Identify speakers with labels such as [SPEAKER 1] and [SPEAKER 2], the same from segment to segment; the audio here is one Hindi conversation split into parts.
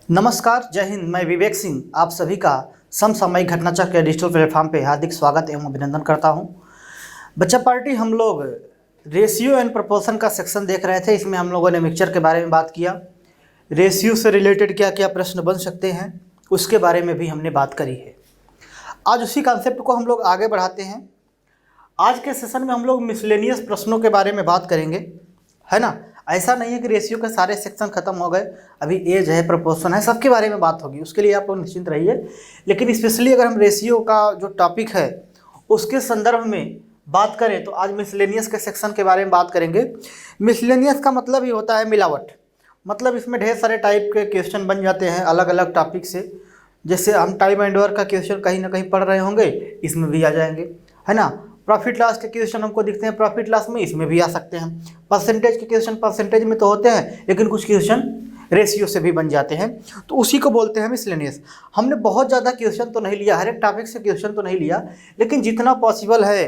[SPEAKER 1] नमस्कार, जय हिंद। मैं विवेक सिंह आप सभी का समसामयिक घटनाचक्र के डिजिटल प्लेटफॉर्म पे हार्दिक स्वागत एवं अभिनंदन करता हूं। बच्चा पार्टी हम लोग रेशियो एंड प्रोपोर्शन का सेक्शन देख रहे थे। इसमें हम लोगों ने मिक्सचर के बारे में बात किया। रेशियो से रिलेटेड क्या क्या प्रश्न बन सकते हैं उसके बारे में भी हमने बात करी है। आज उसी कॉन्सेप्ट को हम लोग आगे बढ़ाते हैं। आज के सेशन में हम लोग मिसलेनियस प्रश्नों के बारे में बात करेंगे, है ना। ऐसा नहीं है कि रेशियो के सारे सेक्शन खत्म हो गए, अभी एज है, प्रोपोर्शन है, सबके बारे में बात होगी। उसके लिए आप लोग निश्चिंत रहिए। लेकिन स्पेशली अगर हम रेशियो का जो टॉपिक है उसके संदर्भ में बात करें तो आज मिसलेनियस के सेक्शन के बारे में बात करेंगे। मिसलेनियस का मतलब ही होता है मिलावट। मतलब इसमें ढेर सारे टाइप के क्वेश्चन बन जाते हैं अलग अलग टॉपिक से। जैसे हम टाइम एंड वर्क का क्वेश्चन कहीं ना कहीं पढ़ रहे होंगे, इसमें भी आ जाएंगे, है ना। प्रॉफिट लॉस के क्वेश्चन हमको दिखते हैं प्रॉफिट लॉस में, इसमें भी आ सकते हैं। परसेंटेज के क्वेश्चन परसेंटेज में तो होते हैं, लेकिन कुछ क्वेश्चन रेशियो से भी बन जाते हैं, तो उसी को बोलते हैं मिसलेनियस। हमने बहुत ज़्यादा क्वेश्चन तो नहीं लिया, हर एक टॉपिक से क्वेश्चन तो नहीं लिया, लेकिन जितना पॉसिबल है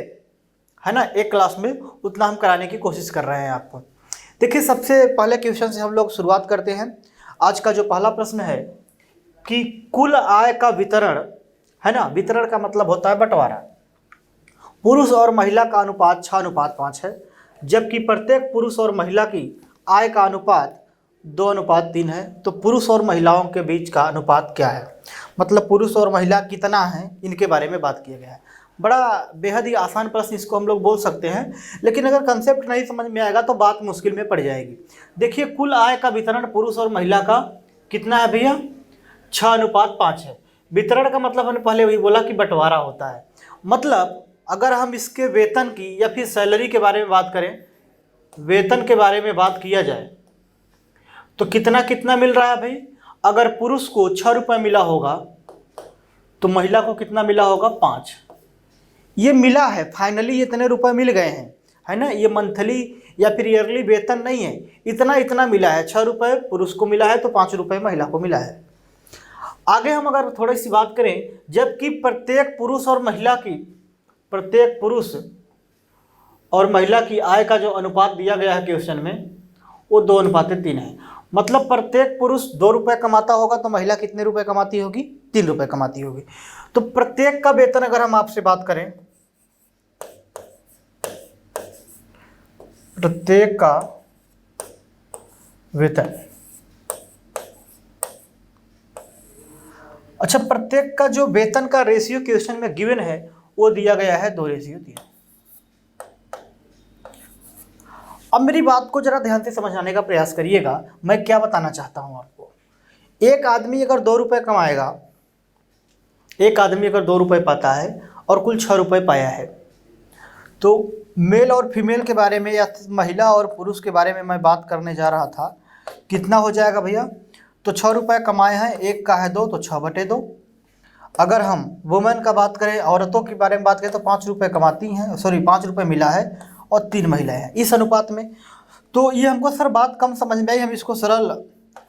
[SPEAKER 1] ना, एक क्लास में उतना हम कराने की कोशिश कर रहे हैं आपको। देखिए, सबसे पहले क्वेश्चन से हम लोग शुरुआत करते हैं। आज का जो पहला प्रश्न है कि कुल आय का वितरण, है ना, वितरण का मतलब होता है बंटवारा। पुरुष और महिला का अनुपात 6:5 है, जबकि प्रत्येक पुरुष और महिला की आय का अनुपात 2:3 है। तो पुरुष और महिलाओं के बीच का अनुपात क्या है, मतलब पुरुष और महिला कितना है, इनके बारे में बात किया गया है। बड़ा बेहद ही आसान प्रश्न इसको हम लोग बोल सकते हैं, लेकिन अगर कंसेप्ट नहीं समझ में आएगा तो बात मुश्किल में पड़ जाएगी। देखिए, कुल आय का वितरण पुरुष और महिला का कितना है भैया, 6:5 है। वितरण का मतलब हमने पहले वही बोला कि बंटवारा होता है। मतलब अगर हम इसके वेतन की या फिर सैलरी के बारे में बात करें, वेतन के बारे में बात किया जाए तो कितना कितना मिल रहा है भाई। अगर पुरुष को 6 रुपये मिला होगा तो महिला को कितना मिला होगा, 5। ये मिला है, फाइनली इतने रुपए मिल गए हैं, है ना। ये मंथली या फिर ईयरली वेतन नहीं है, इतना इतना मिला है। 6 रुपये पुरुष को मिला है तो 5 रुपये महिला को मिला है। आगे हम अगर थोड़ी सी बात करें, जबकि प्रत्येक पुरुष और महिला की आय का जो अनुपात दिया गया है क्वेश्चन में वो 2:3 है। मतलब प्रत्येक पुरुष 2 रुपये कमाता होगा तो महिला कितने रुपए कमाती होगी, 3 रुपये कमाती होगी। तो प्रत्येक का वेतन अगर हम आपसे बात करें, प्रत्येक का वेतन, अच्छा, प्रत्येक का जो वेतन का रेशियो क्वेश्चन में गिवन है वो दिया गया है 2:3। अब मेरी बात को जरा ध्यान से समझाने का प्रयास करिएगा। मैं क्या बताना चाहता हूं आपको। एक आदमी अगर 2 रुपये कमाएगा, एक आदमी अगर 2 रुपये पाता है और कुल 6 रुपये पाया है, तो मेल और फीमेल के बारे में या महिला और पुरुष के बारे में मैं बात करने जा रहा था। कितना हो जाएगा भैया, तो 6 रुपये कमाए हैं, एक का है 2 तो 6/2। अगर हम वुमेन का बात करें, औरतों के बारे में बात करें, तो 5 रुपये कमाती हैं, 5 रुपये मिला है और 3 महिलाएं हैं इस अनुपात में। तो ये हमको सर बात कम समझ में आई, हम इसको सरल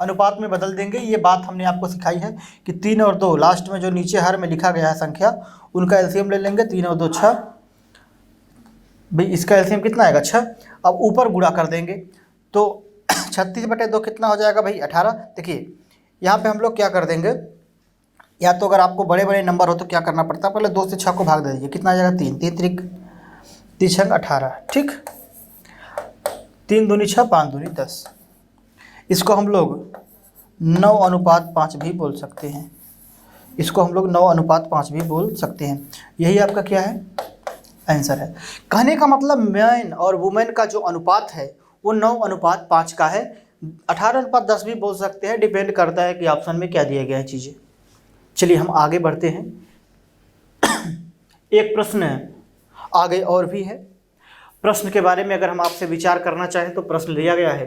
[SPEAKER 1] अनुपात में बदल देंगे। ये बात हमने आपको सिखाई है कि 3 और 2 लास्ट में जो नीचे हर में लिखा गया है संख्या, उनका एलसीएम ले लेंगे। 3 और 2 6, भाई इसका एलसीएम कितना आएगा, 6। अब ऊपर गुणा कर देंगे तो 36/2 कितना हो जाएगा भाई, 18। देखिए यहाँ पे हम लोग क्या कर देंगे, या तो अगर आपको बड़े बड़े नंबर हो तो क्या करना पड़ता है, पहले 2 से 6 को भाग दे दीजिए, कितना आ जाएगा, 3 3 त्रिक 3 18, ठीक। 3 दूनी 6, 5 दूनी 10। इसको हम लोग 9:5 भी बोल सकते हैं, इसको हम लोग 9:5 भी बोल सकते हैं। यही आपका क्या है, आंसर है। कहने का मतलब मैन और वुमेन का जो अनुपात है वो 9:5 का है। 18:10 भी बोल सकते हैं, डिपेंड करता है कि ऑप्शन में क्या दिया गया है चीज़ें। चलिए हम आगे बढ़ते हैं। एक प्रश्न आगे और भी है। प्रश्न के बारे में अगर हम आपसे विचार करना चाहें तो प्रश्न दिया गया है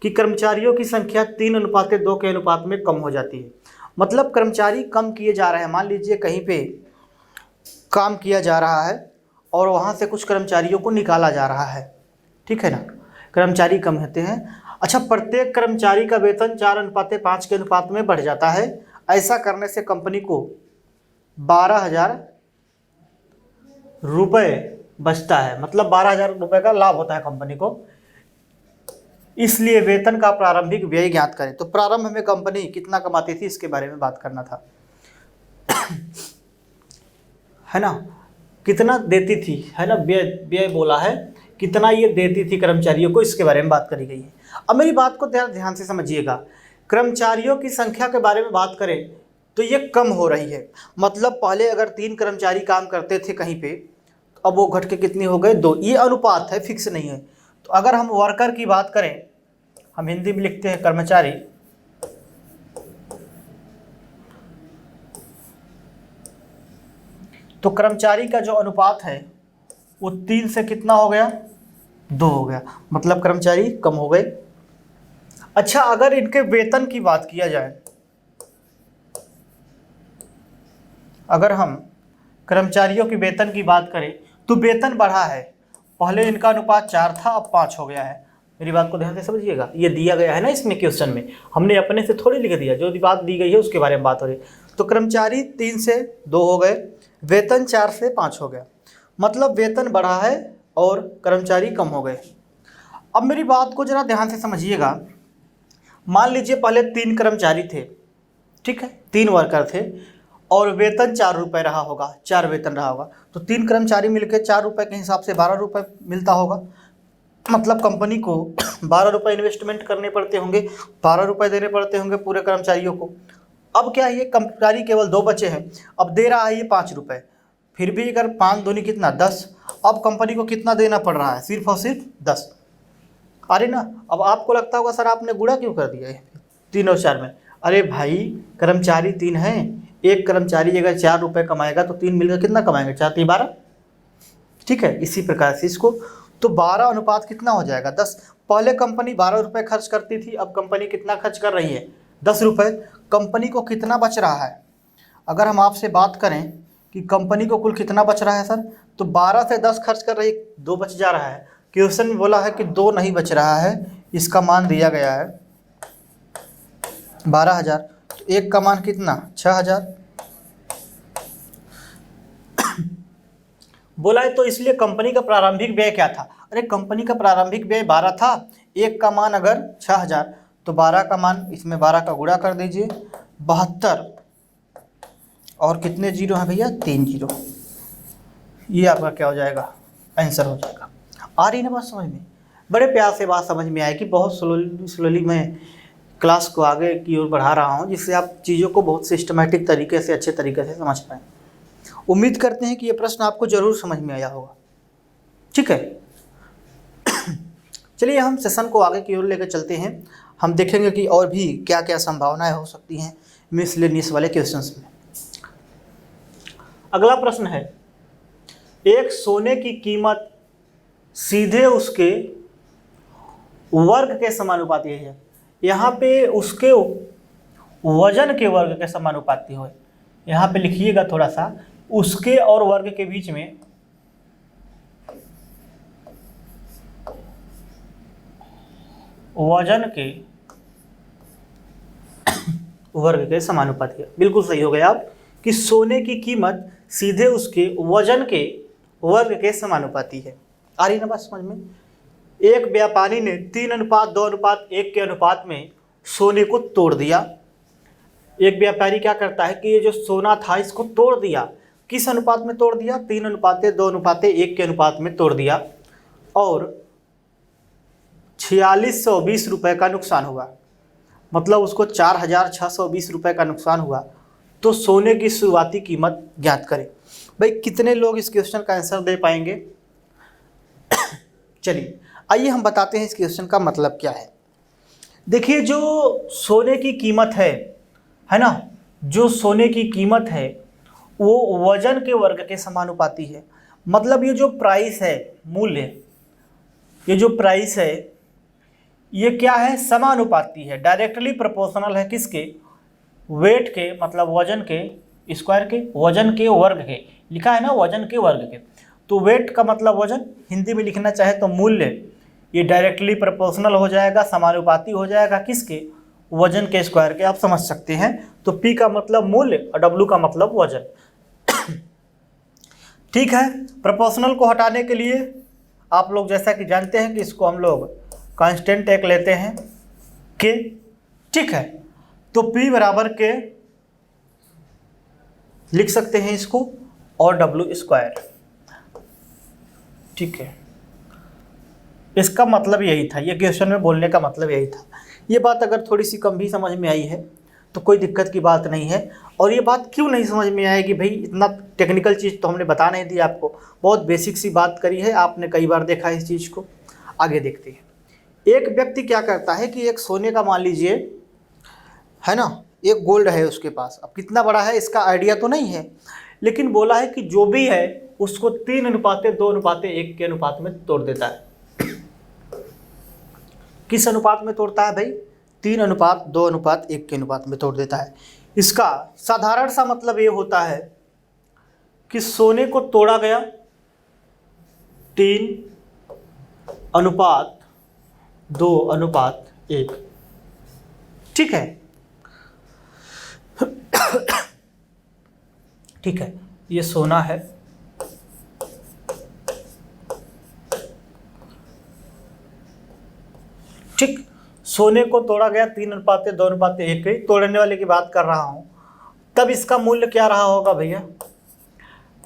[SPEAKER 1] कि कर्मचारियों की संख्या 3:2 के अनुपात में कम हो जाती है। मतलब कर्मचारी कम किए जा रहे हैं। मान लीजिए कहीं पे काम किया जा रहा है और वहाँ से कुछ कर्मचारियों को निकाला जा रहा है, ठीक है ना, कर्मचारी कम होते हैं। अच्छा, प्रत्येक कर्मचारी का वेतन 4:5 के अनुपात में बढ़ जाता है। ऐसा करने से कंपनी को 12,000 रुपये बचता है, मतलब 12,000 रुपये का लाभ होता है कंपनी को। इसलिए वेतन का प्रारंभिक व्यय ज्ञात करें। तो प्रारंभ में कंपनी कितना कमाती थी इसके बारे में बात करना था, है ना, कितना देती थी, है ना, व्यय व्यय बोला है, कितना ये देती थी कर्मचारियों को, इसके बारे में बात करी गई है। अब मेरी बात को ध्यान से समझिएगा। कर्मचारियों की संख्या के बारे में बात करें तो ये कम हो रही है। मतलब पहले अगर 3 कर्मचारी काम करते थे कहीं पे, तो अब वो घट के कितनी हो गए, 2। ये अनुपात है, फिक्स नहीं है। तो अगर हम वर्कर की बात करें, हम हिंदी में लिखते हैं कर्मचारी, तो कर्मचारी का जो अनुपात है वो 3 से कितना हो गया, 2 हो गया। मतलब कर्मचारी कम हो गए। अच्छा, अगर इनके वेतन की बात किया जाए, अगर हम कर्मचारियों की वेतन की बात करें तो वेतन बढ़ा है। पहले इनका अनुपात 4 था, अब 5 हो गया है। मेरी बात को ध्यान से समझिएगा। ये दिया गया है ना इसमें क्वेश्चन में, हमने अपने से थोड़ी लिख दिया, जो बात दी गई है उसके बारे में बात हो रही है। तो कर्मचारी 3 से 2 हो गए, वेतन 4 से 5 हो गया। मतलब वेतन बढ़ा है और कर्मचारी कम हो गए। अब मेरी बात को जरा ध्यान से समझिएगा। मान लीजिए पहले 3 कर्मचारी थे, ठीक है, 3 वर्कर थे और वेतन 4 रुपये रहा होगा, 4 वेतन रहा होगा। तो 3 कर्मचारी मिलकर 4 रुपये के हिसाब से 12 रुपये मिलता होगा। मतलब कंपनी को 12 रुपये इन्वेस्टमेंट करने पड़ते होंगे, 12 रुपये देने पड़ते होंगे पूरे कर्मचारियों को। अब क्या है, ये कर्मचारी केवल 2 बचे हैं, अब दे रहा है ये 5 रुपये। फिर भी अगर 5 दूनी कितना, 10। अब कंपनी को कितना देना पड़ रहा है, सिर्फ और सिर्फ 10। अरे ना, अब आपको लगता होगा सर आपने गुणा क्यों कर दिया है 3 और 4 में। अरे भाई, कर्मचारी 3 हैं, एक कर्मचारी अगर 4 रुपये कमाएगा तो 3 मिलकर कितना कमाएंगे, 4 3 12, ठीक है। इसी प्रकार से इसको, तो 12 अनुपात कितना हो जाएगा, 10। पहले कंपनी 12 रुपये खर्च करती थी, अब कंपनी कितना खर्च कर रही है, 10 रुपये। कंपनी को कितना बच रहा है, अगर हम आपसे बात करें कि कंपनी को कुल कितना बच रहा है सर, तो 12 से 10 खर्च कर रही, 2 बच जा रहा है। क्वेश्चन में बोला है कि 2 नहीं बच रहा है, इसका मान दिया गया है 12,000। तो एक का मान कितना, 6,000 बोला है। तो इसलिए कंपनी का प्रारंभिक व्यय क्या था, अरे कंपनी का प्रारंभिक व्यय 12 था, एक का मान अगर 6,000, तो 12 का मान, इसमें 12 का गुणा कर दीजिए, 72, और कितने जीरो हैं भैया, 3 जीरो। ये आपका क्या हो जाएगा, आंसर हो जाएगा। आ रही ना बात समझ में, बड़े प्यार से बात समझ में आए कि बहुत स्लोली मैं क्लास को आगे की ओर बढ़ा रहा हूँ, जिससे आप चीज़ों को बहुत सिस्टमेटिक तरीके से, अच्छे तरीके से समझ पाएँ। उम्मीद करते हैं कि ये प्रश्न आपको ज़रूर समझ में आया होगा, ठीक है। चलिए हम सेशन को आगे की ओर लेकर चलते हैं। हम देखेंगे कि और भी क्या क्या संभावनाएं हो सकती हैं मिसलेनियस वाले क्वेश्चंस में। अगला प्रश्न है, एक सोने की कीमत सीधे उसके वर्ग के समानुपाती है। यहाँ पे उसके वजन के वर्ग के समानुपाती हो। यहाँ पे लिखिएगा थोड़ा सा, उसके और वर्ग के बीच में वजन के वर्ग के समानुपाती है। बिल्कुल सही हो गया आप, कि सोने की कीमत सीधे उसके वजन के वर्ग के समानुपाती है। आ रही ना बात समझ में। एक व्यापारी ने 3:2:1 के अनुपात में सोने को तोड़ दिया। एक व्यापारी क्या करता है कि ये जो सोना था इसको तोड़ दिया। किस अनुपात में तोड़ दिया, 3:2:1 के अनुपात में तोड़ दिया, और 4620 रुपये का नुकसान हुआ। मतलब उसको 4620 रुपये का नुकसान हुआ। तो सोने की शुरुआती कीमत ज्ञात करें। भाई कितने लोग इस क्वेश्चन का आंसर दे पाएंगे। चलिए आइए हम बताते हैं इस क्वेश्चन का मतलब क्या है। देखिए, जो सोने की कीमत है ना, जो सोने की कीमत है वो वजन के वर्ग के समानुपाती है। मतलब ये जो प्राइस है, मूल्य, ये जो प्राइस है ये क्या है, समानुपाती है, डायरेक्टली प्रोपोर्शनल है किसके, वेट के, मतलब वजन के स्क्वायर के, वजन के वर्ग के, लिखा है ना वजन के वर्ग के। तो वेट का मतलब वजन, हिंदी में लिखना चाहे तो मूल्य, ये डायरेक्टली प्रोपोर्शनल हो जाएगा, समानुपाती हो जाएगा किसके, वजन के स्क्वायर के। आप समझ सकते हैं। तो P का मतलब मूल्य और W का मतलब वजन। ठीक है, प्रोपोर्शनल को हटाने के लिए आप लोग जैसा कि जानते हैं कि इसको हम लोग कांस्टेंट एक लेते हैं के, ठीक है। तो P बराबर के लिख सकते हैं इसको, और W स्क्वायर, ठीक है। इसका मतलब यही था, ये क्वेश्चन में बोलने का मतलब यही था। ये बात अगर थोड़ी सी कम भी समझ में आई है तो कोई दिक्कत की बात नहीं है। और ये बात क्यों नहीं समझ में आएगी भाई, इतना टेक्निकल चीज़ तो हमने बता नहीं दी आपको, बहुत बेसिक सी बात करी है, आपने कई बार देखा है इस चीज़ को। आगे देखते हैं। एक व्यक्ति क्या करता है कि एक सोने का मान लीजिए, है ना, एक गोल्ड है उसके पास। अब कितना बड़ा है इसका आइडिया तो नहीं है, लेकिन बोला है कि जो भी है उसको 3:2:1 के अनुपात में तोड़ देता है। किस अनुपात में तोड़ता है भाई? 3:2:1 के अनुपात में तोड़ देता है। इसका साधारण सा मतलब ये होता है कि सोने को तोड़ा गया 3:2:1, ठीक है। ठीक है, ये सोना है, ठीक। सोने को तोड़ा गया 3:2:1, तोड़ने वाले की बात कर रहा हूं। तब इसका मूल्य क्या रहा होगा भैया?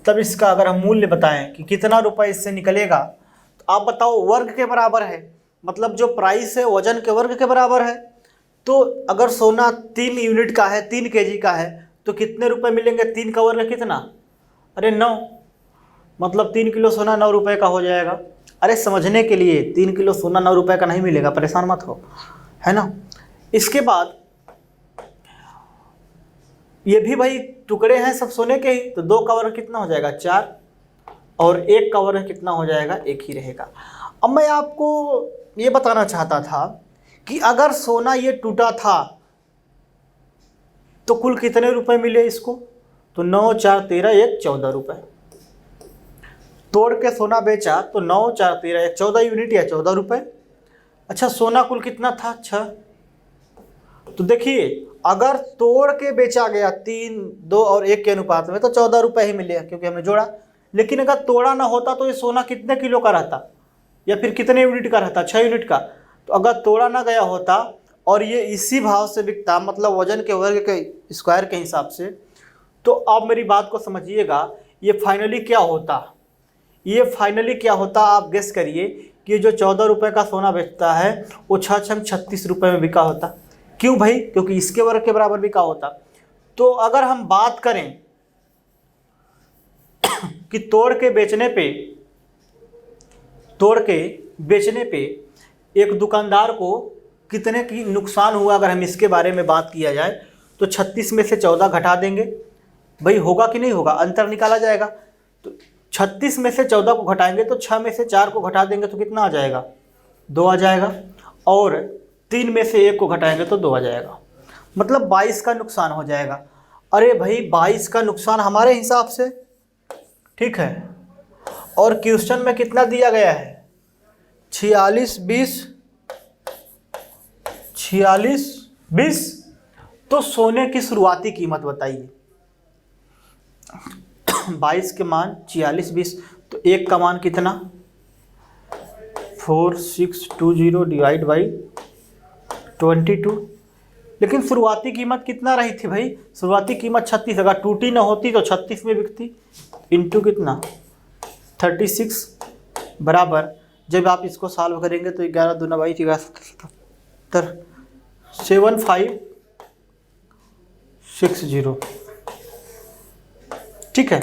[SPEAKER 1] तब इसका अगर हम मूल्य बताएं कि कितना रुपए इससे निकलेगा, तो आप बताओ। वर्ग के बराबर है, मतलब जो प्राइस है वजन के वर्ग के बराबर है। तो अगर सोना 3 यूनिट का है, 3 kg का है, तो कितने रुपए मिलेंगे? 3 का वर्ग कितना? अरे 9, मतलब 3 किलो सोना 9 रुपए का हो जाएगा। अरे समझने के लिए, 3 किलो सोना 9 रुपए का नहीं मिलेगा, परेशान मत हो, है ना। इसके बाद ये भी भाई टुकड़े हैं सब सोने के ही, तो 2 का वर्ग कितना हो जाएगा? 4, और 1 का वर्ग कितना हो जाएगा? 1 ही रहेगा। अब मैं आपको ये बताना चाहता था कि अगर सोना ये टूटा था तो कुल कितने रुपए मिले इसको? तो 9, 4, 13, 1, 14 रुपए। तोड़ के सोना बेचा तो 9, 4, 13, 1, 14 यूनिट या 14 रुपए। अच्छा, सोना कुल कितना था? 6। तो देखिए, अगर तोड़ के बेचा गया 3, 2 और 1 के अनुपात में, तो 14 रुपए ही मिले, क्योंकि हमने जोड़ा। लेकिन अगर तोड़ा ना होता तो ये सोना कितने किलो का रहता, या फिर कितने यूनिट का रहता? 6 यूनिट का। तो अगर तोड़ा ना गया होता और ये इसी भाव से बिकता, मतलब वजन के वर्ग के स्क्वायर के हिसाब से, तो आप मेरी बात को समझिएगा, ये फाइनली क्या होता? ये फाइनली क्या होता आप गेस करिए कि जो 14 रुपए का सोना बेचता है वो 36 रुपए में बिका होता। क्यों भाई? क्योंकि इसके वर्ग के बराबर बिका होता। तो अगर हम बात करें कि तोड़ के बेचने पे एक दुकानदार को कितने की नुकसान हुआ, अगर हम इसके बारे में बात किया जाए, तो 36 में से 14 घटा देंगे। भाई होगा कि नहीं होगा? अंतर निकाला जाएगा। तो 36 में से 14 को घटाएंगे तो 6 में से 4 को घटा देंगे तो कितना आ जाएगा? 2 आ जाएगा। और 3 में से 1 को घटाएंगे तो 2 आ जाएगा, मतलब 22 का नुकसान हो जाएगा। अरे भाई 22 का नुकसान हमारे हिसाब से, ठीक है। और क्वेश्चन में कितना दिया गया है? 46:20। तो सोने की शुरुआती कीमत बताइए। 22 के मान 46:20, तो 1 का मान कितना? 4620 डिवाइड बाई 22। लेकिन शुरुआती कीमत कितना रही थी भाई? शुरुआती कीमत 36। अगर टूटी ना होती तो 36 में बिकती, इंटू कितना? 36 बराबर, जब आप इसको सॉल्व करेंगे तो 11 दूना 22, 7560। ठीक है,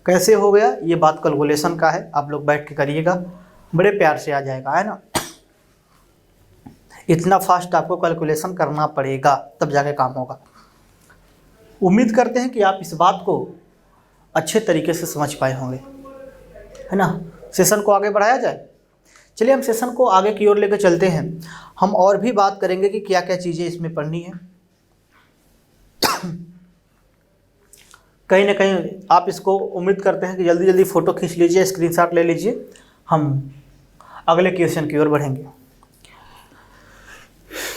[SPEAKER 1] कैसे हो गया? ये बात कैलकुलेशन का है, आप लोग बैठ के करिएगा, बड़े प्यार से आ जाएगा, है ना। इतना फास्ट आपको कैलकुलेशन करना पड़ेगा, तब जाके काम होगा। उम्मीद करते हैं कि आप इस बात को अच्छे तरीके से समझ पाए होंगे, है ना। सेशन को आगे बढ़ाया जाए। चलिए हम सेशन को आगे की ओर लेकर चलते हैं। हम और भी बात करेंगे कि क्या क्या चीज़ें इसमें पढ़नी है। कहीं ना कहीं आप इसको उम्मीद करते हैं कि जल्दी जल्दी फ़ोटो खींच लीजिए, स्क्रीनशॉट ले लीजिए, हम अगले क्वेश्चन की ओर बढ़ेंगे।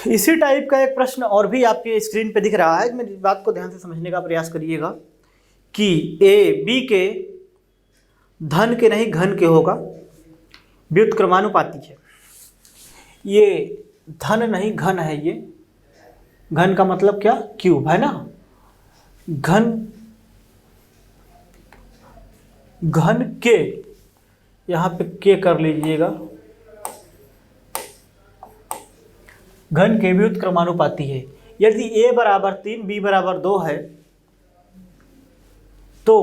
[SPEAKER 1] इसी टाइप का एक प्रश्न और भी आपके स्क्रीन पे दिख रहा है। मेरी बात को ध्यान से समझने का प्रयास करिएगा कि ए बी के धन के नहीं घन के होगा, व्युत्क्रमानुपाती है। ये धन नहीं घन है, ये घन का मतलब क्या, क्यूब है ना। घन घन के, यहाँ पे के कर लीजिएगा। घन के भी उत्क्रमानुपाती है। यदि a बराबर 3 b बराबर 2 है तो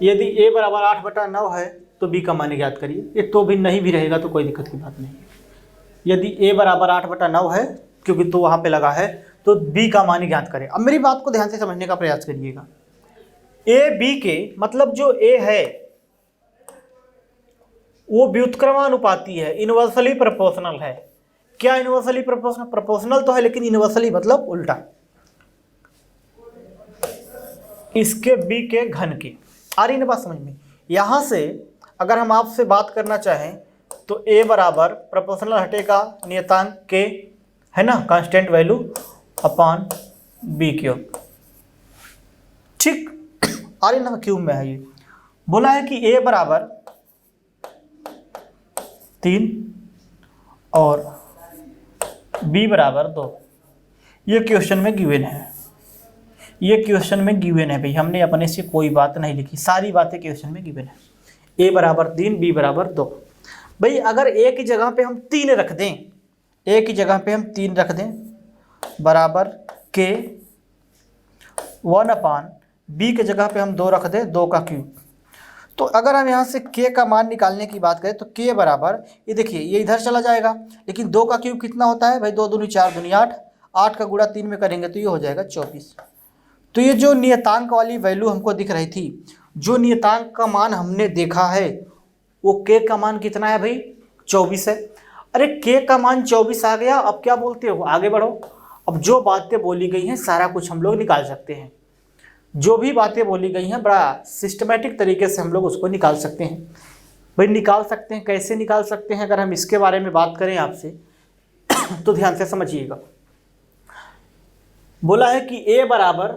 [SPEAKER 1] यदि a बराबर 8/9 है तो b का मान ज्ञात करिए। ये तो भी नहीं भी रहेगा तो कोई दिक्कत की बात नहीं है। यदि a बराबर 8/9 है, क्योंकि तो वहाँ पे लगा है, तो b का मान ज्ञात करें। अब मेरी बात को ध्यान से समझने का प्रयास करिएगा। a b के मतलब जो a है वो व्युत्क्रमानुपाती है, इनवर्सली प्रोपोर्शनल है। क्या इनवर्सली प्रोपोर्शनल? प्रोपोर्शनल तो है लेकिन इनवर्सली मतलब उल्टा, इसके b के घन के। आ रही ना बात समझ में? यहां से अगर हम आपसे बात करना चाहें तो a बराबर प्रोपोर्शनल हटेगा नियतांक के, है ना, constant value upon b cube. ठीक, आ रही ना, क्यूब में है ये। बोला है कि a बराबर 3 और b बराबर 2। ये क्वेश्चन में गिवन है, ये क्वेश्चन में गिवन है भाई, हमने अपने से कोई बात नहीं लिखी, सारी बातें क्वेश्चन में गिवन है। a बराबर 3 b बराबर 2। भाई अगर a की जगह पे हम 3 रख दें, a की जगह पे हम 3 रख दें बराबर k 1 b की जगह पे हम 2 रख दें, 2 का क्यूब। तो अगर हम यहाँ से k का मान निकालने की बात करें तो k बराबर, ये देखिए ये इधर चला जाएगा, लेकिन 2 का क्यूब कितना होता है भाई, 2 दूनी 4 दूनी 8, 8 का गुणा 3 में करेंगे तो ये हो जाएगा 24। तो ये जो नियतांक वाली वैल्यू हमको दिख रही थी, जो नियतांक का मान हमने देखा है, वो k का मान कितना है भाई, 24 है। अरे k का मान 24 आ गया, अब क्या बोलते हो, आगे बढ़ो। अब जो बातें बोली गई हैं सारा कुछ हम लोग निकाल सकते हैं, जो भी बातें बोली गई हैं बड़ा सिस्टमेटिक तरीके से हम लोग उसको निकाल सकते हैं। भाई निकाल सकते हैं, कैसे निकाल सकते हैं, अगर हम इसके बारे में बात करें आपसे तो ध्यान से समझिएगा। बोला है कि a बराबर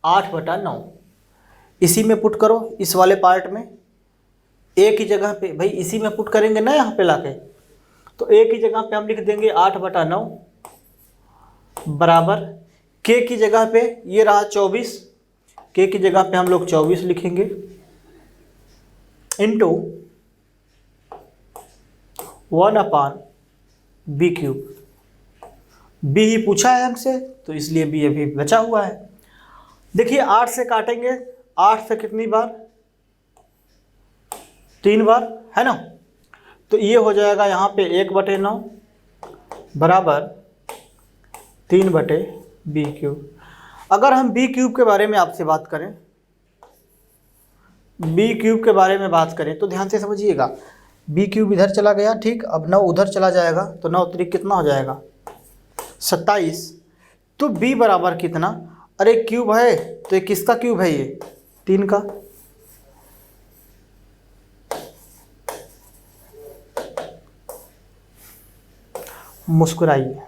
[SPEAKER 1] 8/9, इसी में पुट करो, इस वाले पार्ट में a की जगह पे, भाई इसी में पुट करेंगे ना यहाँ पे लाके, तो a की जगह पे हम लिख देंगे 8/9 बराबर k की जगह पे ये रहा 24, k की जगह पे हम लोग 24 लिखेंगे, इंटू 1/b क्यूब। b ही पूछा है हमसे तो इसलिए b अभी बचा हुआ है। देखिए 8 से काटेंगे, 8 से कितनी बार, 3 बार, है ना। तो ये हो जाएगा यहाँ पे 1/9 बराबर 3/b क्यूब। अगर हम b क्यूब के बारे में आपसे बात करें, b क्यूब के बारे में बात करें तो ध्यान से समझिएगा। b क्यूब इधर चला गया, ठीक, अब 9 उधर चला जाएगा तो 9 त्रिक कितना हो जाएगा, 27। तो b बराबर कितना, अरे क्यूब है तो ये किसका क्यूब है, ये 3 का। मुस्कुराइए।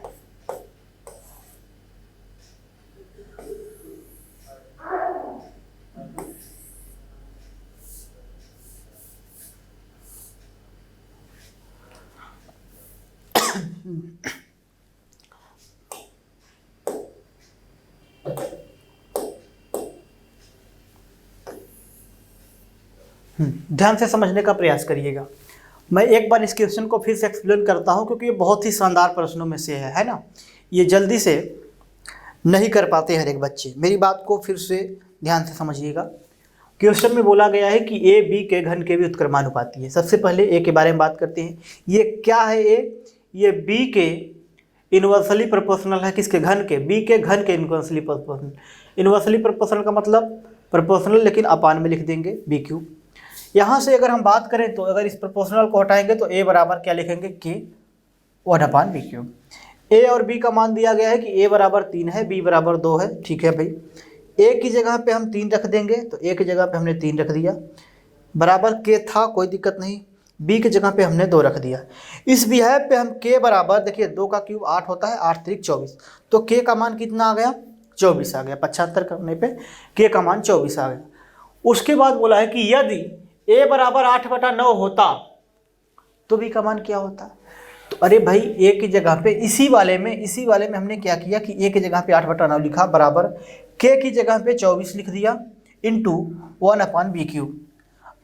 [SPEAKER 1] ध्यान से समझने का प्रयास करिएगा। मैं एक बार इस क्वेश्चन को फिर से एक्सप्लेन करता हूं क्योंकि ये बहुत ही शानदार प्रश्नों में से है ना। ये जल्दी से नहीं कर पाते हर एक बच्चे। मेरी बात को फिर से ध्यान से समझिएगा। क्वेश्चन में बोला गया है कि a b के घन के भी उत्क्रमानुपाती है। सबसे पहले a के बारे में बात करते हैं। ये क्या है a? ये b के इन्वर्सली प्रोपोर्शनल है, किसके घन के, b के घन के इन्वर्सली प्रोपोर्शनल। इन्वर्सली प्रोपोर्शनल का मतलब प्रोपोर्शनल लेकिन अपान में लिख देंगे b क्यूब। यहाँ से अगर हम बात करें तो अगर इस प्रोपोर्शनल को हटाएंगे तो a बराबर क्या लिखेंगे, k 1/b क्यूब। a और b का मान दिया गया है कि a बराबर 3 है, b बराबर 2 है, ठीक है भाई। a की जगह पे हम 3 रख देंगे तो a की जगह पे हमने 3 रख दिया, बराबर k था, कोई दिक्कत नहीं। बी की जगह पे हमने 2 रख दिया। इस बिहेव पे हम k बराबर, देखिए 2 का क्यूब 8 होता है, 8 त्रिक 24, तो k का मान कितना आ गया, 24 आ गया। 75 करने पे k का मान 24 आ गया। उसके बाद बोला है कि यदि a बराबर 8/9 होता तो b का मान क्या होता। तो अरे भाई a की जगह पे इसी वाले में हमने क्या किया कि a की जगह पे 8/9 लिखा, बराबर k की जगह पे 24 लिख दिया, इंटू 1/b³।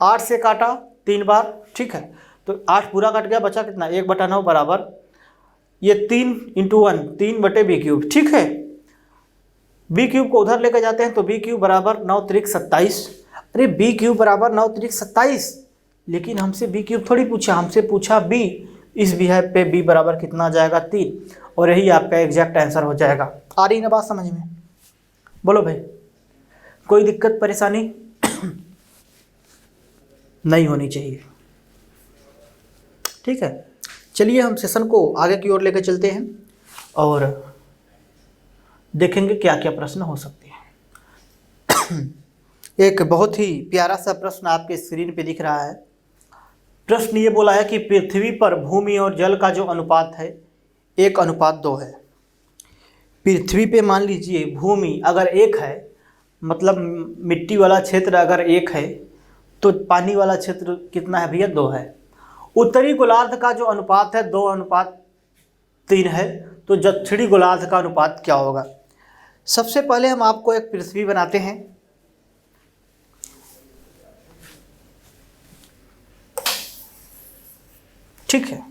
[SPEAKER 1] 8 से काटा 3 बार, ठीक है, तो 8 पूरा कट गया, बचा कितना 1/9 बराबर ये 3 × 1 3/b³, ठीक है। b³ को उधर लेकर जाते हैं तो b³ बराबर 9 त्रिक 27। अरे b³ बराबर 9 त्रिक 27, लेकिन हमसे b³ थोड़ी पूछा, हमसे पूछा b। इस बिहेव पे b बराबर कितना आ जाएगा 3, और यही आपका एग्जैक्ट आंसर हो जाएगा। आ रही ना बात समझ में? बोलो भाई, कोई दिक्कत परेशानी नहीं होनी चाहिए, ठीक है। चलिए हम सेशन को आगे की ओर लेकर चलते हैं और देखेंगे क्या क्या प्रश्न हो सकते हैं। एक बहुत ही प्यारा सा प्रश्न आपके स्क्रीन पे दिख रहा है। प्रश्न ये बोला है कि पृथ्वी पर भूमि और जल का जो अनुपात है 1:2 है। पृथ्वी पे मान लीजिए भूमि अगर 1 है, मतलब मिट्टी वाला क्षेत्र अगर 1 है, तो पानी वाला क्षेत्र कितना है भैया, 2 है। उत्तरी गोलार्ध का जो अनुपात है 2:3 है, तो दक्षिणी गोलार्ध का अनुपात क्या होगा। सबसे पहले हम आपको एक पृथ्वी बनाते हैं। ठीक है,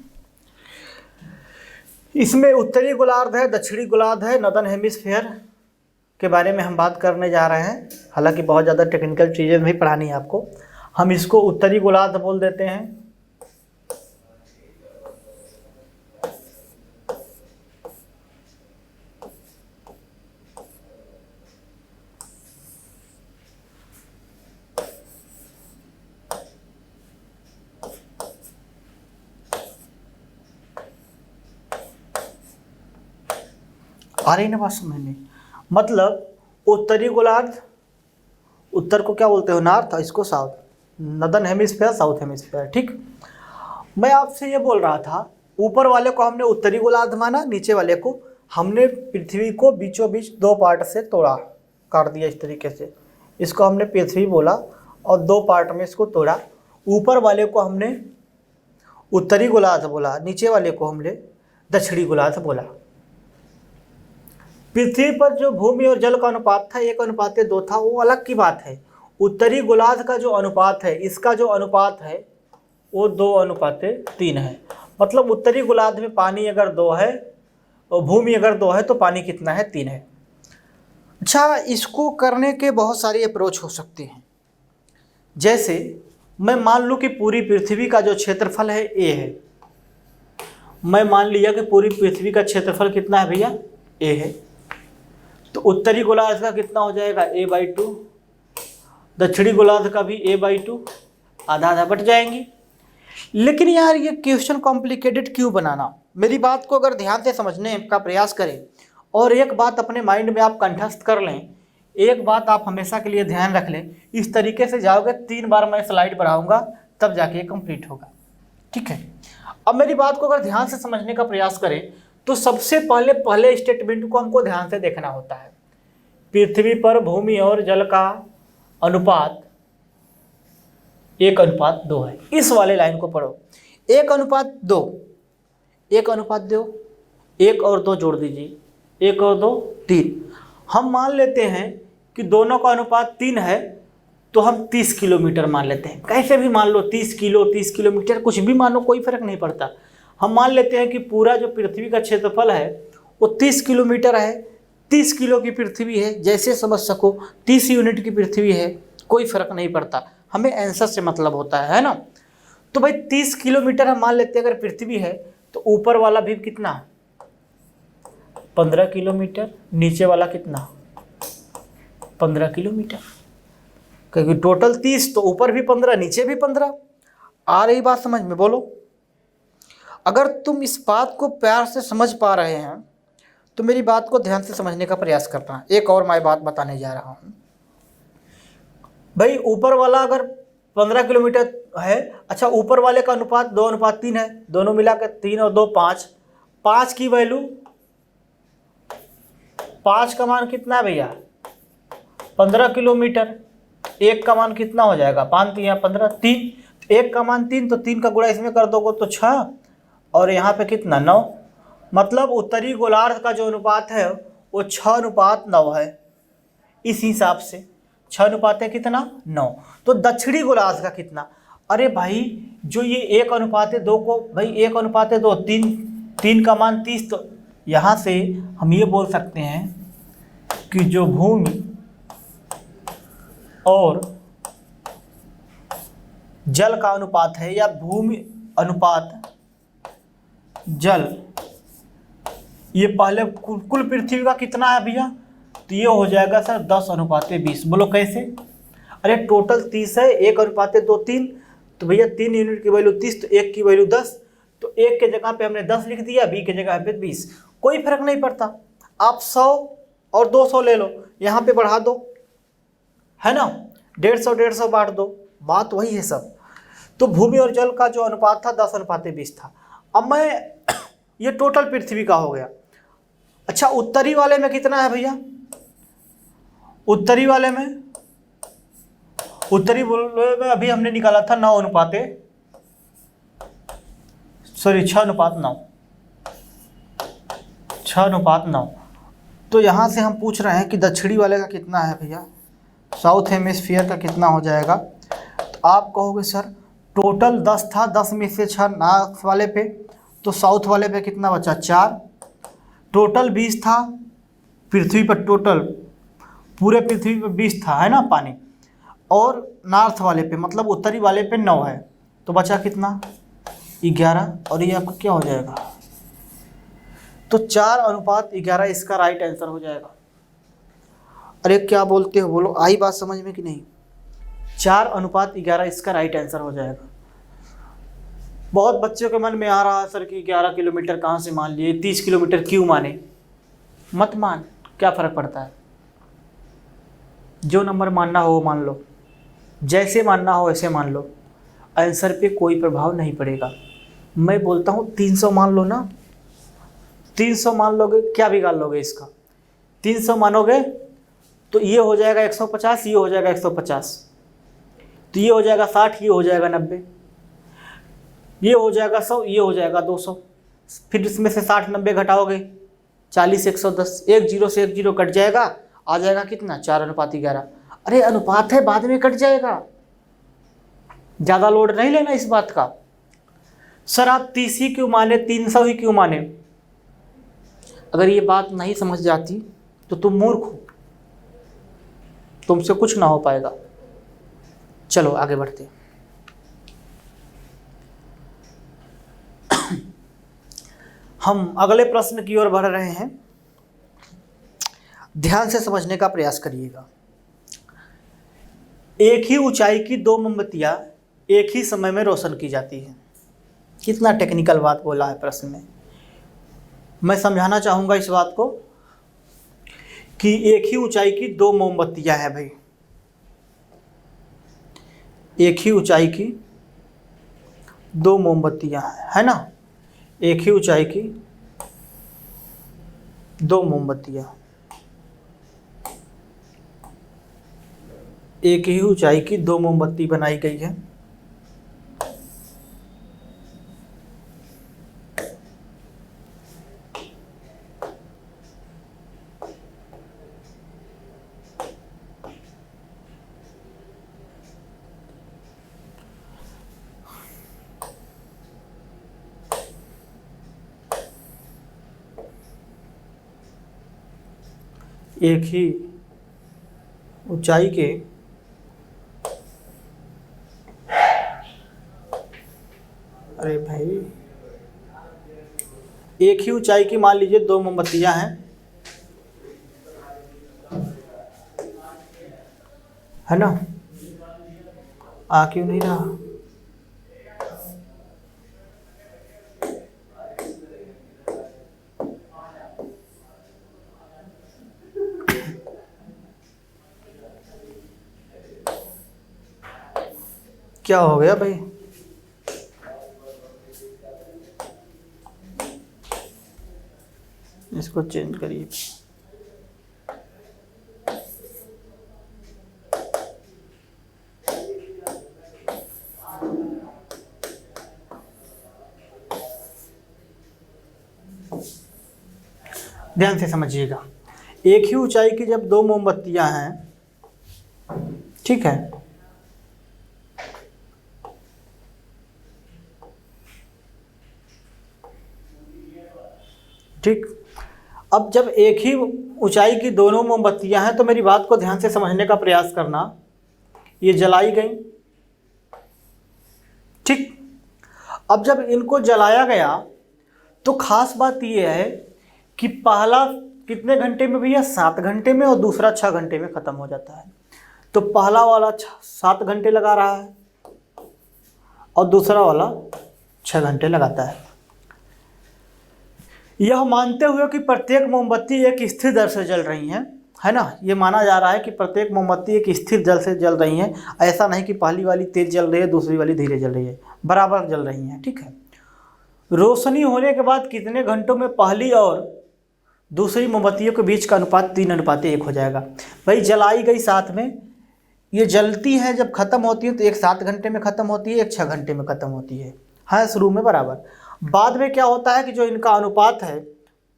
[SPEAKER 1] इसमें उत्तरी गोलार्ध है, दक्षिणी गोलार्ध है, नॉर्दर्न हेमिस्फीयर के बारे में हम बात करने जा रहे हैं। हालांकि बहुत ज़्यादा टेक्निकल चीज़ें नहीं पढ़ानी है आपको, हम इसको उत्तरी गोलार्ध बोल देते हैं। आ रही ना बात समझ में? मतलब उत्तरी गोलार्ध, उत्तर को क्या बोलते हो नॉर्थ, इसको south, northern hemisphere south hemisphere, ठीक। मैं आपसे ये बोल रहा था, ऊपर वाले को हमने उत्तरी गोलार्ध माना, नीचे वाले को हमने पृथ्वी को बीचों बीच 2 पार्ट से तोड़ा, काट दिया इस तरीके से, इसको हमने पृथ्वी बोला और 2 पार्ट में इसको तोड़ा। ऊपर वाले को हमने उत्तरी गोलार्ध बोला, नीचे वाले को हमने दक्षिणी गोलार्ध बोला। पृथ्वी पर जो भूमि और जल का अनुपात था 1:2 था, वो अलग की बात है। उत्तरी गोलार्ध का जो अनुपात है, इसका जो अनुपात है वो 2:3 है। मतलब उत्तरी गोलार्ध में पानी अगर 2 है और भूमि अगर 2 है तो पानी कितना है, 3 है। अच्छा, इसको करने के बहुत सारे अप्रोच हो सकते हैं। जैसे मैं मान लूँ कि पूरी पृथ्वी का जो क्षेत्रफल है ए है, मैं मान लिया कि पूरी पृथ्वी का क्षेत्रफल कितना है भैया, ए है, तो उत्तरी गोलार्ध का कितना हो जाएगा, a/2, दक्षिणी गोलार्ध का भी a/2, आधा आधा बट जाएंगे। लेकिन यार ये क्वेश्चन कॉम्प्लिकेटेड क्यों बनाना। मेरी बात को अगर ध्यान से समझने का प्रयास करें और एक बात अपने माइंड में आप कंठस्थ कर लें, एक बात आप हमेशा के लिए ध्यान रख लें, इस तरीके से जाओगे 3 बार मैं स्लाइड बढ़ाऊंगा तब जाके कंप्लीट होगा, ठीक है। अब मेरी बात को अगर ध्यान से समझने का प्रयास करें तो सबसे पहले स्टेटमेंट को हमको ध्यान से देखना होता है। पृथ्वी पर भूमि और जल का अनुपात 1:2 है। इस वाले लाइन को पढ़ो, 1:2, 1:2, 1 और 2 जोड़ दीजिए, 1 और 2 3। हम मान लेते हैं कि दोनों का अनुपात 3 है, तो हम 30 किलोमीटर मान लेते हैं। कैसे भी मान लो, 30 किलो 30 किलोमीटर कुछ भी मानो, कोई फर्क नहीं पड़ता। हम मान लेते हैं कि पूरा जो पृथ्वी का क्षेत्रफल है वो 30 किलोमीटर है, 30 किलो की पृथ्वी है, जैसे समझ सको, 30 यूनिट की पृथ्वी है, कोई फर्क नहीं पड़ता, हमें आंसर से मतलब होता है ना। तो भाई 30 किलोमीटर हम मान लेते हैं अगर पृथ्वी है, तो ऊपर वाला भी कितना, 15 किलोमीटर, नीचे वाला कितना, 15 किलोमीटर, क्योंकि टोटल 30, तो ऊपर भी 15 नीचे भी 15। आ रही बात समझ में? बोलो। अगर तुम इस बात को प्यार से समझ पा रहे हैं तो मेरी बात को ध्यान से समझने का प्रयास करना। एक और मैं बात बताने जा रहा हूँ भाई, ऊपर वाला अगर 15 किलोमीटर है। अच्छा, ऊपर वाले का अनुपात 2:3 है, दोनों मिला के 3 और 2 5। 5 की वैल्यू, 5 का मान कितना है भैया 15 किलोमीटर। 1 का मान कितना हो जाएगा 5 3 15 3। 1 का मान 3, तो 3 का गुणा इसमें कर दोगे तो 6, और यहाँ पे कितना 9। मतलब उत्तरी गोलार्ध का जो अनुपात है वो 6:9 है। इस हिसाब से 6 अनुपात है कितना 9। तो दक्षिणी गोलार्ध का कितना? अरे भाई जो ये 1:2 को, भाई 1:2 3, 3 का मान 30, तो यहाँ से हम ये बोल सकते हैं कि जो भूमि और जल का अनुपात है, या भूमि अनुपात जल, ये पहले कुल पृथ्वी का कितना है भैया, तो ये हो जाएगा सर 10:20। बोलो कैसे? अरे टोटल 30 है, 1:2 3, तो भैया 3 यूनिट की वैल्यू 30, तो 1 की वैल्यू 10, तो 1 के जगह पे हमने 10 लिख दिया, बी के जगह पे 20। कोई फर्क नहीं पड़ता, आप 100 और 200 ले लो, यहाँ पे बढ़ा दो, है ना, 150 बांट दो, बात वही है सब। तो भूमि और जल का जो अनुपात था 10:20 था। अब मैं ये टोटल पृथ्वी का हो गया। अच्छा, उत्तरी वाले में कितना है भैया? उत्तरी वाले में अभी हमने निकाला था 6:9, 6:9। तो यहाँ से हम पूछ रहे हैं कि दक्षिणी वाले का कितना है भैया, साउथ हेमिस्फीयर का कितना हो जाएगा। तो आप कहोगे सर टोटल 10 था, 10 में से 6 नॉर्थ वाले पे, तो साउथ वाले पे कितना बचा 4। टोटल 20 था पृथ्वी पर, टोटल पूरे पृथ्वी पर 20 था, है ना पानी, और नॉर्थ वाले पे मतलब उत्तरी वाले पे 9 है, तो बचा कितना 11, और ये आपका क्या हो जाएगा, तो 4:11 इसका राइट आंसर हो जाएगा। अरे क्या बोलते हो, बोलो आई बात समझ में कि नहीं? 4:11 इसका राइट आंसर हो जाएगा। बहुत बच्चों के मन में आ रहा है सर कि 11 किलोमीटर कहाँ से मान लिए, 30 किलोमीटर क्यों माने? मत मान, क्या फ़र्क पड़ता है, जो नंबर मानना हो वो मान लो, जैसे मानना हो वैसे मान लो, आंसर पे कोई प्रभाव नहीं पड़ेगा। मैं बोलता हूँ 300 मान लो ना, 300 मान लोगे, क्या बिगाड़ लोगे इसका? 300 मानोगे तो ये हो जाएगा 150, ये हो जाएगा 150, तो ये हो जाएगा 60, ये हो जाएगा 90, ये हो जाएगा 100, ये हो जाएगा 200। फिर इसमें से 60 90 घटाओगे 40 110, एक जीरो से एक जीरो कट जाएगा, आ जाएगा कितना 4:11। अरे अनुपात है, बाद में कट जाएगा, ज़्यादा लोड नहीं लेना इस बात का। सर आप 30 ही क्यों माने, 300 ही क्यों माने? अगर ये बात नहीं समझ जाती तो तुम मूर्ख हो, तुमसे कुछ ना हो पाएगा। चलो आगे बढ़ते हैं। हम अगले प्रश्न की ओर बढ़ रहे हैं, ध्यान से समझने का प्रयास करिएगा। एक ही ऊंचाई की 2 मोमबत्तियां एक ही समय में रोशन की जाती हैं। कितना टेक्निकल बात बोला है प्रश्न में। मैं समझाना चाहूँगा इस बात को कि एक ही ऊंचाई की 2 मोमबत्तियां हैं भाई, एक ही ऊंचाई की 2 मोमबत्तियां हैं, है ना, एक ही ऊंचाई की 2 मोमबत्तियां, एक ही ऊंचाई की 2 मोमबत्ती बनाई गई है। एक ही ऊंचाई के अरे भाई एक ही ऊंचाई की मान लीजिए 2 मोमबत्तियां हैं, है ना, आ क्यों नहीं रहा? क्या हो गया भाई? इसको चेंज करिए। ध्यान से समझिएगा, एक ही ऊंचाई की जब दो मोमबत्तियां हैं, ठीक है, ठीक। अब जब एक ही ऊंचाई की दोनों मोमबत्तियां हैं तो मेरी बात को ध्यान से समझने का प्रयास करना। ये जलाई गई, ठीक। अब जब इनको जलाया गया तो खास बात ये है कि पहला कितने घंटे में भैया? 7 घंटे में, और दूसरा 6 घंटे में ख़त्म हो जाता है। तो पहला वाला 7 घंटे लगा रहा है और दूसरा वाला 6 घंटे लगाता है। यह मानते हुए कि प्रत्येक मोमबत्ती एक स्थिर दर से जल रही है ना। ये माना जा रहा है कि प्रत्येक मोमबत्ती एक स्थिर दर से जल रही है। ऐसा नहीं कि पहली वाली तेज जल रही है, दूसरी वाली धीरे जल रही है, बराबर जल रही हैं, ठीक है। रोशनी होने के बाद कितने घंटों में पहली और दूसरी मोमबत्तियों के बीच का अनुपात 3:1 हो जाएगा? भाई जलाई गई साथ में, ये जलती है, जब ख़त्म होती है तो एक 7 घंटे में ख़त्म होती है, एक 6 घंटे में ख़त्म होती है। हाँ, शुरू में बराबर। बाद में क्या होता है कि जो इनका अनुपात है,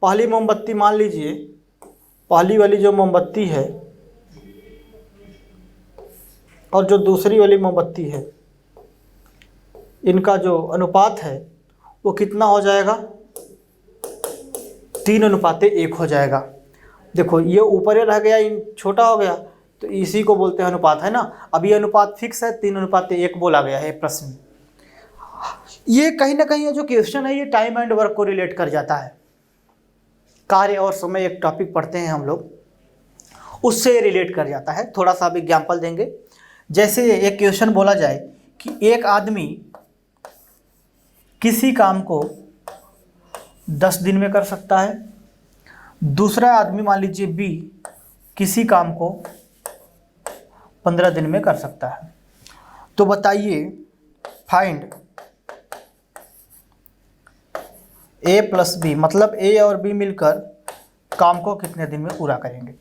[SPEAKER 1] पहली मोमबत्ती मान लीजिए, पहली वाली जो मोमबत्ती है और जो दूसरी वाली मोमबत्ती है, इनका जो अनुपात है वो कितना हो जाएगा? 3:1 हो जाएगा। देखो ये ऊपर रह गया, इन छोटा हो गया, तो इसी को बोलते हैं अनुपात, है ना। अब ये अनुपात फिक्स है, 3:1 बोला गया है प्रश्न। ये कहीं ना कहीं जो क्वेश्चन है ये टाइम एंड वर्क को रिलेट कर जाता है। कार्य और समय एक टॉपिक पढ़ते हैं हम लोग, उससे रिलेट कर जाता है। थोड़ा सा अब एग्जाम्पल देंगे। जैसे एक क्वेश्चन बोला जाए कि एक आदमी किसी काम को 10 दिन में कर सकता है, दूसरा आदमी मान लीजिए बी किसी काम को 15 दिन में कर सकता है। तो बताइए, फाइंड ए प्लस बी, मतलब ए और बी मिलकर काम को कितने दिन में पूरा करेंगे।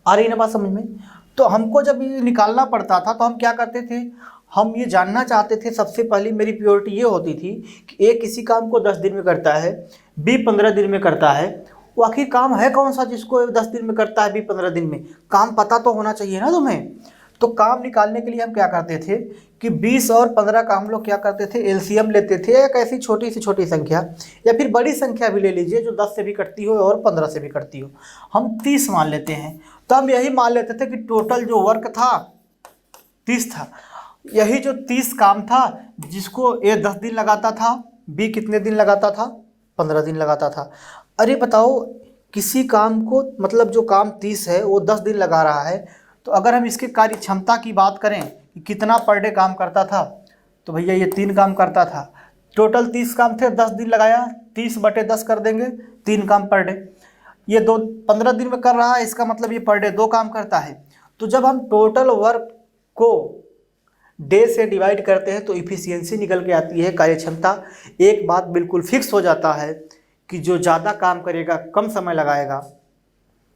[SPEAKER 1] आ रही ना बात समझ में? तो हमको जब ये निकालना पड़ता था तो हम क्या करते थे, हम ये जानना चाहते थे। सबसे पहली मेरी प्योरिटी ये होती थी कि ए किसी काम को 10 दिन में करता है, बी 15 दिन में करता है। वो आखिर काम है कौन सा जिसको 10 दिन में करता है, बी 15 दिन में? काम पता तो होना चाहिए ना तुम्हें। तो काम निकालने के लिए हम क्या करते थे कि 20 और 15 का हम लोग क्या करते थे, एलसीएम लेते थे। एक ऐसी छोटी से छोटी संख्या या फिर बड़ी संख्या भी ले लीजिए जो 10 से भी कटती हो और 15 से भी कटती हो, हम 30 मान लेते हैं। तो हम यही मान लेते थे कि टोटल जो वर्क था 30 था। यही जो 30 काम था जिसको ए 10 दिन लगाता था, बी कितने दिन लगाता था? 15 दिन लगाता था। अरे बताओ, किसी काम को मतलब जो काम 30 है वो 10 दिन लगा रहा है, तो अगर हम इसकी कार्य क्षमता की बात करें कि कितना पर डे काम करता था, तो भैया ये 3 काम करता था। टोटल 30 काम थे, 10 दिन लगाया, 30/10 कर देंगे, 3 काम पर डे। ये 15 दिन में कर रहा है, इसका मतलब ये पर डे 2 काम करता है। तो जब हम टोटल वर्क को डे से डिवाइड करते हैं तो इफ़िशियंसी निकल के आती है, कार्य क्षमता। एक बात बिल्कुल फिक्स हो जाता है कि जो ज़्यादा काम करेगा कम समय लगाएगा,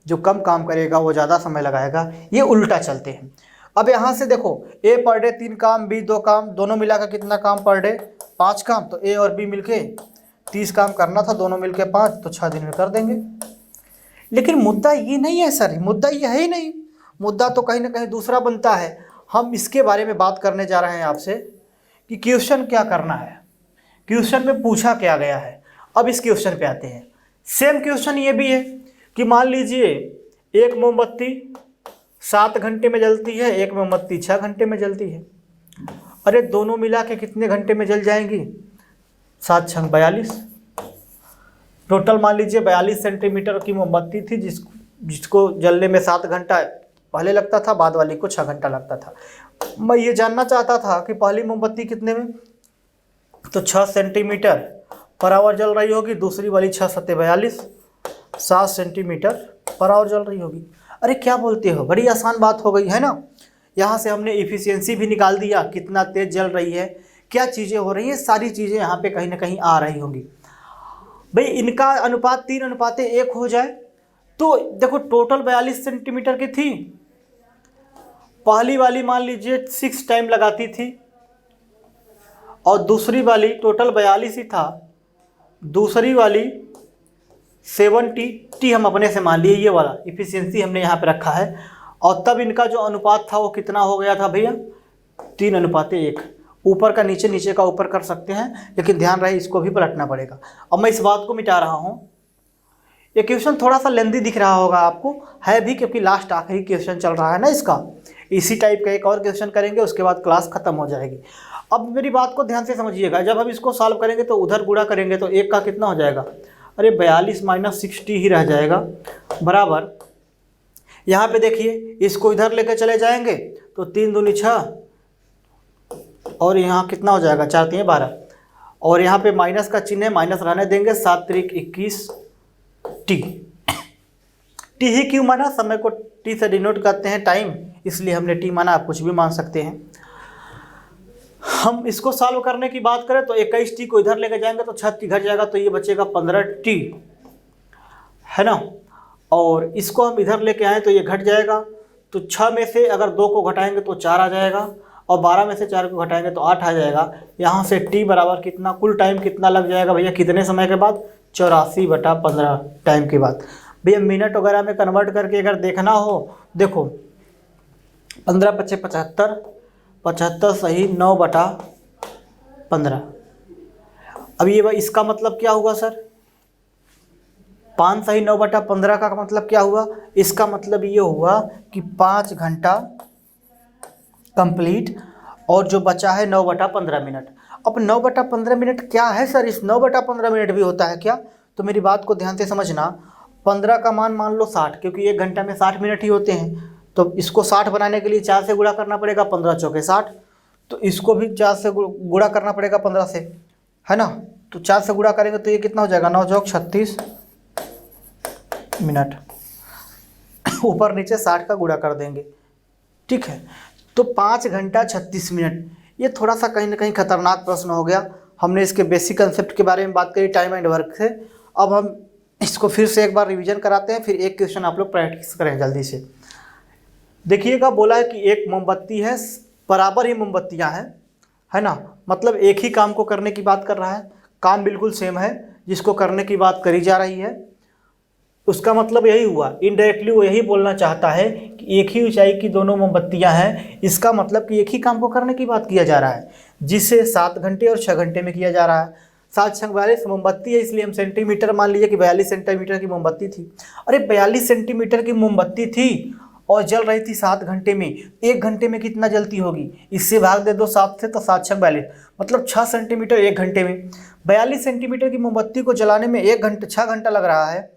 [SPEAKER 1] जो कम काम करेगा वो ज़्यादा समय लगाएगा। ये उल्टा चलते हैं। अब यहाँ से देखो, ए पर डे 3 काम, बी 2 काम, दोनों मिलाकर कितना काम पर डे? 5 काम। तो ए और बी मिलके 30 काम करना था, दोनों मिलके 5, तो 6 दिन में कर देंगे। लेकिन मुद्दा ये नहीं है सर, मुद्दा ये है ही नहीं। मुद्दा तो कहीं ना कहीं दूसरा बनता है। हम इसके बारे में बात करने जा रहे हैं आपसे कि क्वेश्चन क्या करना है, क्वेश्चन में पूछा क्या गया है। अब इस क्वेश्चन पे आते हैं। सेम क्वेश्चन ये भी है कि मान लीजिए एक मोमबत्ती 7 घंटे में जलती है, एक मोमबत्ती 6 घंटे में जलती है। अरे दोनों मिला के कितने घंटे में जल जाएंगी? 7 × 42। टोटल मान लीजिए 42 सेंटीमीटर की मोमबत्ती थी, जिसको जलने में 7 घंटा पहले लगता था, बाद वाली को 6 घंटा लगता था। मैं ये जानना चाहता था कि पहली मोमबत्ती कितने में, तो 6 सेंटीमीटर पर आवर जल रही होगी, दूसरी वाली 6 × 7 = 42, 7 सेंटीमीटर पर आवर जल रही होगी। अरे क्या बोलते हो, बड़ी आसान बात हो गई है ना। यहाँ से हमने इफ़िशियंसी भी निकाल दिया, कितना तेज़ जल रही है, क्या चीज़ें हो रही हैं, सारी चीज़ें यहाँ पे कहीं ना कहीं आ रही होंगी। भाई इनका अनुपात 3:1 हो जाए तो देखो टोटल 42 सेंटीमीटर की थी, पहली वाली मान लीजिए 6 टाइम लगाती थी और दूसरी वाली टोटल 42 ही था, दूसरी वाली 70 हम अपने से मान लिए, ये वाला इफ़िशियंसी हमने यहाँ पे रखा है। और तब इनका जो अनुपात था वो कितना हो गया था भैया, 3:1। ऊपर का नीचे, नीचे का ऊपर कर सकते हैं, लेकिन ध्यान रहे इसको भी पलटना पड़ेगा। अब मैं इस बात को मिटा रहा हूँ। ये क्वेश्चन थोड़ा सा लेंदी दिख रहा होगा आपको, है भी, क्योंकि लास्ट आखिरी क्वेश्चन चल रहा है ना इसका। इसी टाइप का एक और क्वेश्चन करेंगे, उसके बाद क्लास खत्म हो जाएगी। अब मेरी बात को ध्यान से समझिएगा, जब हम इसको सॉल्व करेंगे तो उधर गुणा करेंगे तो 1 का कितना हो जाएगा, अरे 42 - 60 ही रह जाएगा, बराबर। यहाँ पे देखिए इसको इधर लेकर चले जाएंगे तो 3 दूनी 6 और यहाँ कितना हो जाएगा, 4 3 12, और यहाँ पे माइनस का चिन्ह है, माइनस रहने देंगे, 7 3 21 टी। टी ही क्यों माना, समय को टी से डिनोट करते हैं टाइम, इसलिए हमने टी माना, आप कुछ भी मान सकते हैं। हम इसको सॉल्व करने की बात करें तो 21 टी को इधर लेके जाएंगे तो 6 इधर जाएगा तो ये बचेगा 15 टी, है ना। और इसको हम इधर लेके आए तो ये घट जाएगा, तो 6 में से अगर 2 को घटाएंगे तो 4 आ जाएगा, और 12 में से 4 को घटाएंगे तो 8 आ जाएगा। यहाँ से टी बराबर कितना, कुल टाइम कितना लग जाएगा भैया, कितने समय के बाद, 84/15 टाइम के बाद। भैया मिनट वगैरह में कन्वर्ट करके अगर देखना हो, देखो 15 × 5 = 75, 75 सही 9/15। अब ये इसका मतलब क्या हुआ सर, 5 सही 9/15 का मतलब क्या हुआ, इसका मतलब ये हुआ कि 5 घंटा कंप्लीट, और जो बचा है 9/15 मिनट। अब 9/15 मिनट क्या है सर, इस 9/15 मिनट भी होता है क्या, तो मेरी बात को ध्यान से समझना। 15 का मान लो 60, क्योंकि 1 घंटा में 60 मिनट ही होते हैं, तो इसको 60 बनाने के लिए 4 से गुणा करना पड़ेगा, 15 चौके 60, तो इसको भी 4 से गुणा करना पड़ेगा 15 से, है ना। तो 4 से गुणा करेंगे तो ये कितना हो जाएगा, 9 चौक 36 मिनट, ऊपर नीचे 60 का गुणा कर देंगे, ठीक है। तो 5 घंटा 36 मिनट, ये थोड़ा सा कहीं ना कहीं खतरनाक प्रश्न हो गया। हमने इसके बेसिक कंसेप्ट के बारे में बात करी टाइम एंड वर्क से। अब हम इसको फिर से एक बार रिवीजन कराते हैं, फिर एक क्वेश्चन आप लोग प्रैक्टिस करें जल्दी से। देखिएगा, बोला है कि एक मोमबत्ती है, बराबर ही मोमबत्तियां हैं, है ना, मतलब एक ही काम को करने की बात कर रहा है, काम बिल्कुल सेम है, जिसको करने की बात करी जा रही है। उसका मतलब यही हुआ, इनडायरेक्टली वो यही बोलना चाहता है कि एक ही ऊंचाई की दोनों मोमबत्तियां हैं, इसका मतलब कि एक ही काम को करने की बात किया जा रहा है, जिसे 7 घंटे और 6 घंटे में किया जा रहा है। 7 6 42 मोमबत्ती है, इसलिए हम सेंटीमीटर मान लीजिए कि 42 सेंटीमीटर की मोमबत्ती थी। अरे 42 सेंटीमीटर की मोमबत्ती थी और जल रही थी 7 घंटे में, 1 घंटे में कितना जलती होगी, इससे भाग दे दो 7 से, तो 7 6 42, मतलब 6 सेंटीमीटर 1 घंटे में। 42 सेंटीमीटर की मोमबत्ती को जलाने में 6 घंटा लग रहा है,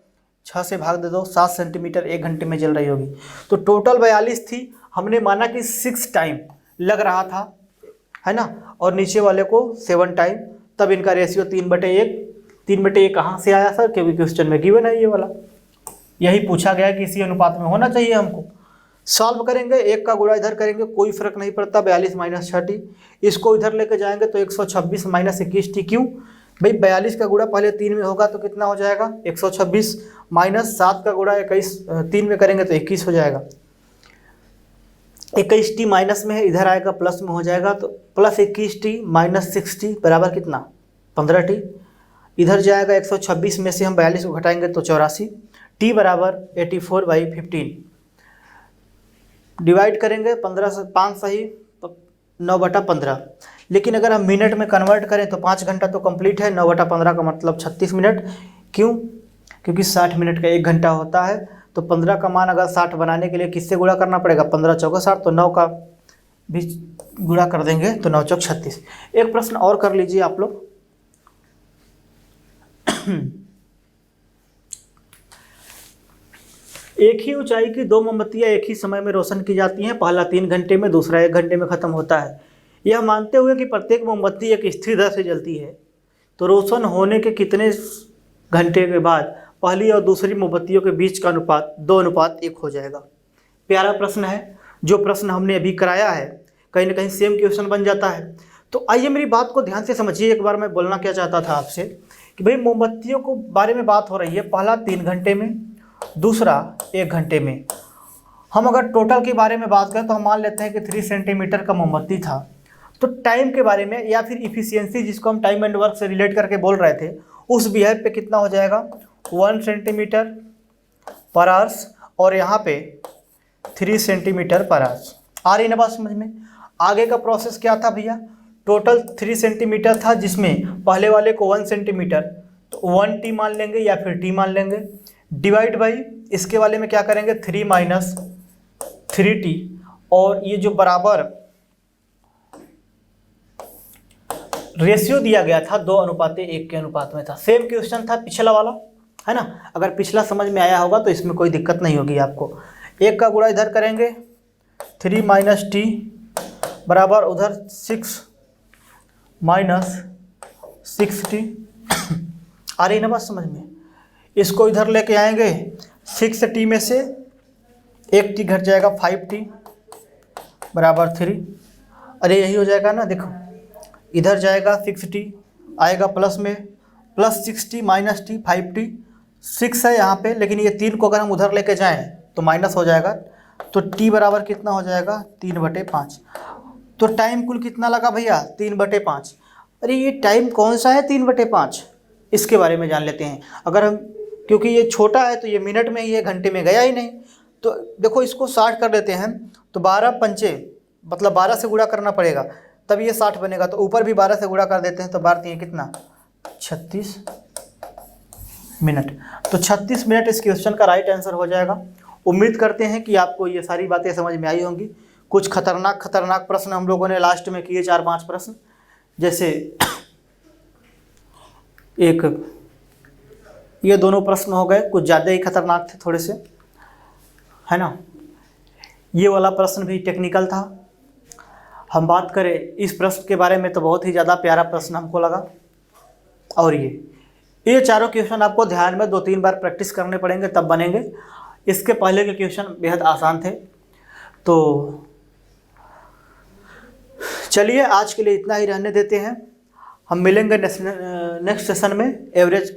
[SPEAKER 1] 6 से भाग दे दो, 7 सेंटीमीटर 1 घंटे में जल रही होगी। तो टोटल 42 थी, हमने माना कि 6 टाइम लग रहा था, है ना, और नीचे वाले को 7 टाइम, तब इनका रेशियो 3/1। 3/1 कहाँ से आया सर, क्योंकि क्वेश्चन में गिवन है ये वाला, यही पूछा गया कि इसी अनुपात में होना चाहिए हमको। सॉल्व करेंगे, 1 का गुणा इधर करेंगे, कोई फर्क नहीं पड़ता, 42 - 6t, इसको इधर लेके जाएंगे तो 126 - 21t। क्यों भाई, 42 का गुणा पहले 3 में होगा तो कितना हो जाएगा, 126, माइनस 7 का गुणा 21 3 में करेंगे तो 21 हो जाएगा। 21t माइनस में है, इधर आएगा प्लस में हो जाएगा, तो प्लस 21t - 6t बराबर कितना, 15t। इधर जाएगा 126 में से हम 42 को घटाएंगे तो 84, t बराबर 84/15। डिवाइड करेंगे 15 से, 5 सही 9/15, लेकिन अगर हम मिनट में कन्वर्ट करें तो 5 घंटा तो कंप्लीट है, 9/15 का मतलब 36 मिनट। क्यों, क्योंकि 60 मिनट का 1 घंटा होता है, तो 15 का मान अगर 60 बनाने के लिए किससे गुणा करना पड़ेगा, 15 चौका 60, तो 9 का भी गुणा कर देंगे तो 9 चौक 36। एक प्रश्न और कर लीजिए आप लोग। एक ही ऊंचाई की 2 मोमबत्तियां एक ही समय में रोशन की जाती हैं, पहला 3 घंटे में, दूसरा 1 घंटे में खत्म होता है। यह मानते हुए कि प्रत्येक मोमबत्ती एक स्थिर दर से जलती है, तो रोशन होने के कितने घंटे के बाद पहली और दूसरी मोमबत्तियों के बीच का अनुपात 2:1 हो जाएगा। प्यारा प्रश्न है, जो प्रश्न हमने अभी कराया है कहीं ना कहीं सेम क्वेश्चन बन जाता है। तो आइए मेरी बात को ध्यान से समझिए। एक बार मैं बोलना क्या चाहता था आपसे कि भाई मोमबत्तियों को बारे में बात हो रही है, पहला 3 घंटे में, दूसरा 1 घंटे में। हम अगर टोटल के बारे में बात करें तो हम मान लेते हैं कि 3 सेंटीमीटर का मोमबत्ती था। तो टाइम के बारे में या फिर इफिशियंसी जिसको हम टाइम एंड वर्क से रिलेट करके बोल रहे थे, उस बिहेव पे कितना हो जाएगा 1 सेंटीमीटर पर आवर्स, और यहाँ पे 3 सेंटीमीटर पर आवर्स। आ रही ना बात समझ में। आगे का प्रोसेस क्या था भैया, टोटल 3 सेंटीमीटर था जिसमें पहले वाले को 1 सेंटीमीटर, तो 1 टी मान लेंगे या फिर टी मान लेंगे, डिवाइड बाई इसके वाले में क्या करेंगे 3 माइनस 3t, और ये जो बराबर रेशियो दिया गया था 2:1 के अनुपात में था। सेम क्वेश्चन था पिछला वाला, है ना। अगर पिछला समझ में आया होगा तो इसमें कोई दिक्कत नहीं होगी आपको। 1 का गुणा इधर करेंगे 3 माइनस टी बराबर उधर 6 माइनस 6t। आ रही ना बात समझ में। इसको इधर लेके आएंगे, 6t में से 1t घट जाएगा 5t बराबर 3। अरे यही हो जाएगा ना, देखो इधर जाएगा 6t आएगा प्लस में, plus 6t minus T 5t। 6 है यहाँ पे, लेकिन ये 3 को अगर हम उधर लेके जाएं तो माइनस हो जाएगा, तो t बराबर कितना हो जाएगा 3/5। तो टाइम कुल कितना लगा भैया 3/5। अरे ये टाइम कौन सा है 3/5, इसके बारे में जान लेते हैं। अगर हम, क्योंकि ये छोटा है तो ये मिनट में ही है, घंटे में गया ही नहीं। तो देखो इसको 60 कर देते हैं, तो 12 पंचे मतलब 12 से गुणा करना पड़ेगा तब ये 60 बनेगा। तो ऊपर भी 12 से गुणा कर देते हैं, तो 12 कितना 36 मिनट। तो 36 मिनट इस क्वेश्चन का राइट आंसर हो जाएगा। उम्मीद करते हैं कि आपको ये सारी बातें समझ में आई होंगी। कुछ खतरनाक प्रश्न हम लोगों ने लास्ट में किए, 4-5 प्रश्न, जैसे एक ये दोनों प्रश्न हो गए, कुछ ज़्यादा ही खतरनाक थे थोड़े से, है ना। ये वाला प्रश्न भी टेक्निकल था। हम बात करें इस प्रश्न के बारे में तो बहुत ही ज़्यादा प्यारा प्रश्न हमको लगा। और ये चारों क्वेश्चन आपको ध्यान में 2-3 बार प्रैक्टिस करने पड़ेंगे तब बनेंगे। इसके पहले के क्वेश्चन बेहद आसान थे। तो चलिए आज के लिए इतना ही रहने देते हैं। हम मिलेंगे नेक्स्ट सेशन में। एवरेज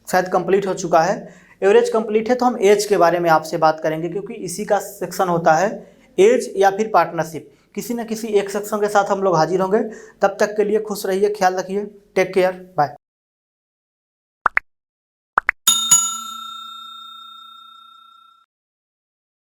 [SPEAKER 1] शायद कंप्लीट हो चुका है। एवरेज कंप्लीट है तो हम एज के बारे में आपसे बात करेंगे, क्योंकि इसी का सेक्शन होता है एज या फिर पार्टनरशिप। किसी न किसी एक सेक्शन के साथ हम लोग हाजिर होंगे। तब तक के लिए खुश रहिए, ख्याल रखिए, टेक केयर, बाय।